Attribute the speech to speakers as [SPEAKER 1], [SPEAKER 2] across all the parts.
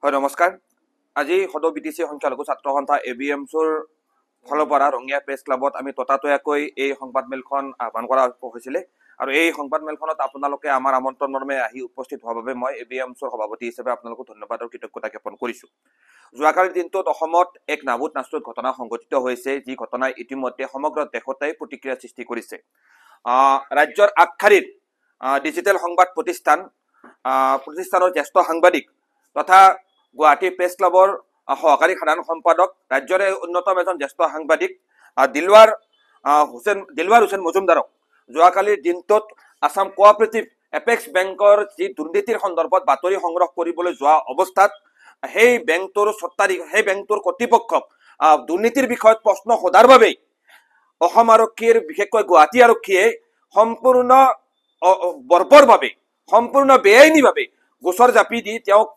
[SPEAKER 1] হয় নমস্কাৰ। আজি সদৌ বিটিচি সংখ্যালঘু ছাত্ৰ সন্থা ABMCৰ ফালৰ পৰা ৰঙিয়া প্ৰেছ ক্লাবত আমি ততাতৈয়াকৈ এই সংবাদমেলখন আহ্বান কৰা হৈছিলে আৰু এই সংবাদমেলখনত আপোনালোকে আমাৰ আমন্ত্ৰণ মৰ্মে আহি উপস্থিত হোৱাৰ বাবে মই ABMCৰ সভাপতি হিচাপে আপোনালোকক ধন্যবাদ আৰু কৃতজ্ঞতা জ্ঞাপন কৰিছো। যোৱাকালিৰ দিনটোত অসমত এক নাবুত নাস্তুত ঘটনা সংঘটিত হৈছে, যি ঘটনাই ইতিমধ্যে সমগ্ৰ দেশতে প্ৰতিক্ৰিয়া সৃষ্টি কৰিছে। ৰাজ্যৰ আগশাৰীৰ ডিজিটেল সংবাদ প্ৰতিষ্ঠানৰ জ্যেষ্ঠ সাংবাদিক তথা গুৱাহাটী প্ৰেছ ক্লাবৰ সহকাৰী সাধাৰণ সম্পাদক, ৰাজ্যৰে অন্যতম এজন জ্যেষ্ঠ সাংবাদিক দিলৱাৰ হুছেইন মজুমদাৰক যোৱাকালিৰ দিনটোত আছাম কোঅপাৰেটিভ এপেক্স বেংকৰ যি দুৰ্নীতিৰ সন্দৰ্ভত বাতৰি সংগ্ৰহ কৰিবলৈ যোৱা অৱস্থাত সেই বেংকটোৰ কৰ্তৃপক্ষক দুৰ্নীতিৰ বিষয়ত প্ৰশ্ন সোধাৰ বাবে অসম আৰক্ষীৰ বিশেষকৈ গুৱাহাটী আৰক্ষীয়ে সম্পূৰ্ণ বৰ্বৰভাৱে সম্পূৰ্ণ বেআইনীভাৱে গোচৰ জাপি দি তেওঁক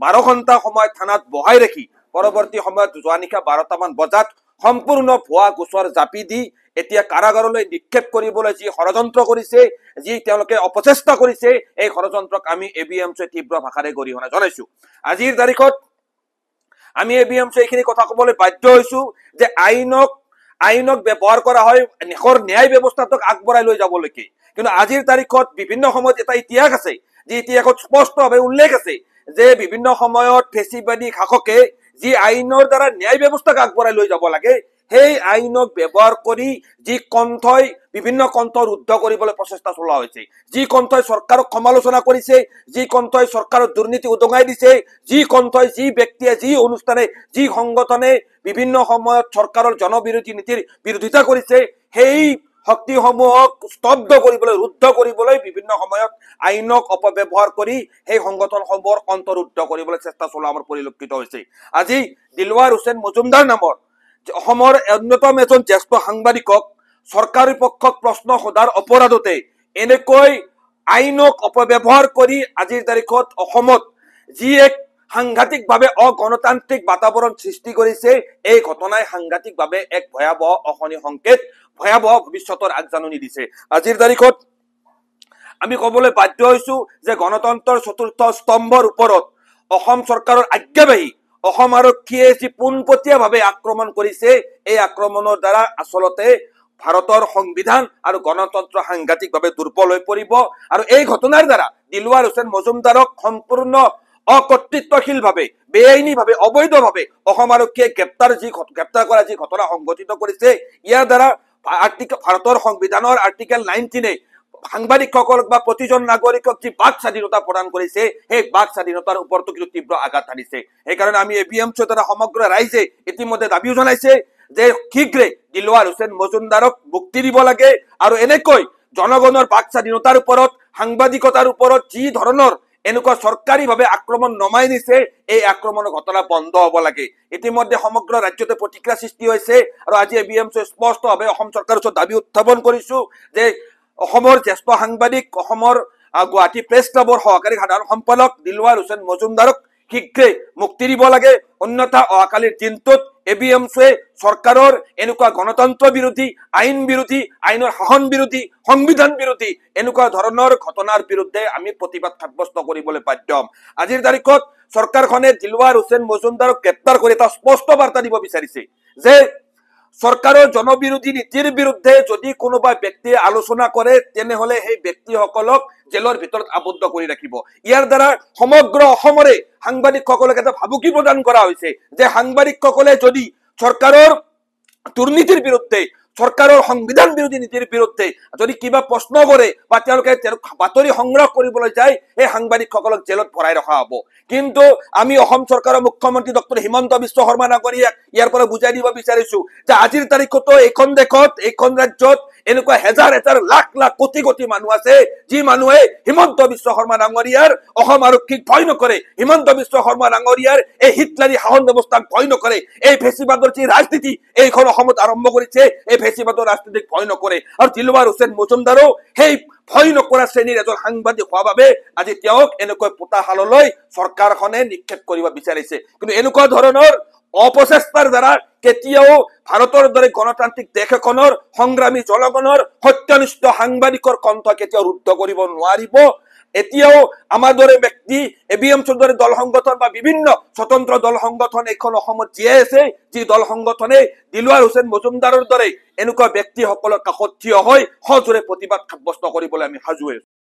[SPEAKER 1] 12 ঘণ্টা সময় থানাত বহাই ৰাখি পৰৱৰ্তী সময়ত যোৱা নিশা 12টামান বজাত সম্পূৰ্ণ ভুৱা গোচৰ জাপি দি এতিয়া কাৰাগাৰলৈ নিক্ষেপ কৰিবলৈ যি ষড়যন্ত্ৰ কৰিছে, যি তেওঁলোকে অপচেষ্টা কৰিছে, এই ষড়যন্ত্ৰক আমি ABMCয়ে তীব্ৰ ভাষাৰে গৰিহণা জনাইছো। আজিৰ তাৰিখত আমি ABMCয়ে এইখিনি কথা ক'বলৈ বাধ্য হৈছো যে আইনক ব্যৱহাৰ কৰা হয় দেশৰ ন্যায় ব্যৱস্থাটোক আগবঢ়াই লৈ যাবলৈকে, কিন্তু আজিৰ তাৰিখত বিভিন্ন সময়ত এটা ইতিহাস আছে, যি ইতিহাসত স্পষ্টভাৱে উল্লেখ আছে যে বিভিন্ন সময়ত ফেচিবাদী শাসকে যি আইনৰ দ্বাৰা ন্যায় ব্যৱস্থাক আগবঢ়াই লৈ যাব লাগে সেই আইনক ব্যৱহাৰ কৰি যি কণ্ঠই বিভিন্ন কণ্ঠ ৰুদ্ধ কৰিবলৈ প্ৰচেষ্টা চলোৱা হৈছে, যি কণ্ঠই চৰকাৰক সমালোচনা কৰিছে, যি কণ্ঠই চৰকাৰৰ দুৰ্নীতি উদঙাই দিছে, যি কণ্ঠই যি ব্যক্তিয়ে যি অনুষ্ঠানে যি সংগঠনে বিভিন্ন সময়ত চৰকাৰৰ জনবিৰোধী নীতিৰ বিৰোধিতা কৰিছে সেই শক্তিসমূহক স্তব্ধ কৰিবলৈ ৰুদ্ধ কৰিবলৈ বিভিন্ন সময়ত আইনক অপব্যৱহাৰ কৰি সেই সংগঠনসমূহৰ কণ্ঠ ৰুদ্ধ কৰিবলৈ চেষ্টা চলোৱা আমাৰ পৰিলক্ষিত হৈছে। আজি দিলৱাৰ হুছেইন মজুমদাৰ নামৰ অসমৰ অন্যতম এজন জ্যেষ্ঠ সাংবাদিকক চৰকাৰী পক্ষক প্ৰশ্ন সোধাৰ অপৰাধতে এনেকৈ আইনক অপব্যৱহাৰ কৰি আজিৰ তাৰিখত অসমত যি এক সাংঘাতিকভাৱে অগণতান্ত্ৰিক বাতাবৰণ সৃষ্টি কৰিছে, এই ঘটনাই সাংঘাতিকভাৱে এক ভয়াৱহ অশনি সংকেত, ভয়াৱহ ভৱিষ্যতৰ আগজাননী দিছে। আজিৰ তাৰিখত আমি ক'বলৈ বাধ্য হৈছো যে গণতন্ত্ৰৰ চতুৰ্থ স্তম্ভৰ ওপৰত অসম চৰকাৰৰ আজ্ঞাবাহী অসম আৰক্ষীয়ে যি পোনপটীয়াভাৱে আক্ৰমণ কৰিছে, এই আক্ৰমণৰ দ্বাৰা আচলতে ভাৰতৰ সংবিধান আৰু গণতন্ত্ৰ সাংঘাতিকভাৱে দুৰ্বল হৈ পৰিব আৰু এই ঘটনাৰ দ্বাৰা দিলৱাৰ হুছেইন মজুমদাৰক সম্পূৰ্ণ অকৰ্তৃত্বশীলভাৱে বেআইনীভাৱে অবৈধভাৱে অসম আৰক্ষীয়ে গ্ৰেপ্তাৰ কৰা যি ঘটনা সংঘটিত কৰিছে, ইয়াৰ দ্বাৰা ভাৰতৰ সংবিধানৰ আৰ্টিকেল 19 সাংবাদিকসকলক বা প্ৰতিজন নাগৰিকক যি বাক স্বাধীনতা প্ৰদান কৰিছে সেই বাক স্বাধীনতাৰ ওপৰতো কিন্তু তীব্ৰ আঘাত আনিছে। সেইকাৰণে আমি ABMCৰ দ্বাৰা সমগ্ৰ ৰাইজে ইতিমধ্যে দাবীও জনাইছে যে শীঘ্ৰে দিলৱাৰ হুছেইন মজুমদাৰক মুক্তি দিব লাগে আৰু এনেকৈ জনগণৰ বাক স্বাধীনতাৰ ওপৰত সাংবাদিকতাৰ ওপৰত যি ধৰণৰ এনেকুৱা চৰকাৰীভাৱে আক্ৰমণ নমাই নিছে এই আক্ৰমণৰ ঘটনা বন্ধ হ'ব লাগে। ইতিমধ্যে সমগ্ৰ ৰাজ্যতে প্ৰতিক্ৰিয়া সৃষ্টি হৈছে আৰু আজি ABMCয়ে স্পষ্টভাৱে অসম চৰকাৰৰ ওচৰত দাবী উত্থাপন কৰিছো যে অসমৰ জ্যেষ্ঠ সাংবাদিক অসমৰ গুৱাহাটী প্ৰেছ ক্লাবৰ সহকাৰী সাধাৰণ সম্পাদক দিলৱাৰ হুছেইন মজুমদাৰক শীঘ্ৰে মুক্তি দিব লাগে, অন্যথা অহাকালিৰ দিনটোত ABMCয়ে চৰকাৰৰ এনেকুৱা গণতন্ত্ৰ বিৰোধী আইনৰ শাসন বিৰোধী সংবিধান বিৰোধী এনেকুৱা ধৰণৰ ঘটনাৰ বিৰুদ্ধে আমি প্ৰতিবাদ সাব্যস্ত কৰিবলৈ বাধ্য হ'ম। আজিৰ তাৰিখত চৰকাৰখনে দিলৱাৰ হুছেইন মজুমদাৰক গ্ৰেপ্তাৰ কৰি এটা স্পষ্ট বাৰ্তা দিব বিচাৰিছে যে চৰকাৰৰ জনবিৰোধী নীতিৰ বিৰুদ্ধে যদি কোনোবা ব্যক্তিয়ে আলোচনা কৰে তেনেহলে সেই ব্যক্তিসকলক জেলৰ ভিতৰত আবদ্ধ কৰি ৰাখিব। ইয়াৰ দ্বাৰা সমগ্ৰ অসমৰে সাংবাদিকসকলক এটা ভাবুকি প্ৰদান কৰা হৈছে যে সাংবাদিকসকলে যদি চৰকাৰৰ দুৰ্নীতিৰ বিৰুদ্ধে চৰকাৰৰ সংবিধান বিৰোধী নীতিৰ বিৰুদ্ধে যদি কিবা প্ৰশ্ন কৰে বা তেওঁলোকে বাতৰি সংগ্ৰহ কৰিবলৈ যায় এই সাংবাদিকসকলক জেলত ভৰাই ৰখা হ'ব। কিন্তু আমি অসম চৰকাৰৰ মুখ্যমন্ত্ৰী ডক্টৰ হিমন্ত বিশ্ব শৰ্মা ডাঙৰীয়াক ইয়াৰ পৰা বুজাই দিব বিচাৰিছো যে আজিৰ তাৰিখতো এইখন দেশত এইখন ৰাজ্যত এনেকুৱা হেজাৰ হেজাৰ লাখ লাখ কোটি কোটি মানুহ আছে যি মানুহে হিমন্ত বিশ্ব শৰ্মা ডাঙৰীয়াৰ অসম আৰক্ষীক ভয় নকৰে, হিমন্ত বিশ্ব শৰ্মা ডাঙৰীয়াৰ এই হিটলাৰী শাসন ব্যৱস্থাক ভয় নকৰে, এই ফেচিবাদৰ যি ৰাজনীতি এইখন অসমত আৰম্ভ কৰিছে এই ফেচিবাদৰ ৰাজনীতিক ভয় নকৰে আৰু দিলৱাৰ হুছেইন মজুমদাৰো সেই ভয় নকৰা শ্ৰেণীৰ এজন সাংবাদিক হোৱা বাবে আজি তেওঁক এনেকৈ পোতাশাললৈ চৰকাৰখনে নিক্ষেপ কৰিব বিচাৰিছে। কিন্তু এনেকুৱা ধৰণৰ অপচেষ্টাৰ দ্বাৰা কেতিয়াও ভাৰতৰ দৰে গণতান্ত্ৰিক দেশ এখনৰ সংগ্ৰামী জনগণৰ সত্যনিষ্ঠ সাংবাদিকৰ কণ্ঠ কেতিয়াও ৰুদ্ধ কৰিব নোৱাৰিব। এতিয়াও আমাৰ দৰে ব্যক্তি ABMCৰ দৰে দল সংগঠন বা বিভিন্ন স্বতন্ত্ৰ দল সংগঠন এইখন অসমত জীয়াই আছে, যি দল সংগঠনে দিলৱাৰ হুছেইন মজুমদাৰৰ দৰে এনেকুৱা ব্যক্তিসকলৰ কাষত থিয় হৈ সজোৰে প্ৰতিবাদ সাব্যস্ত কৰিবলৈ আমি সাজু হৈ আছো।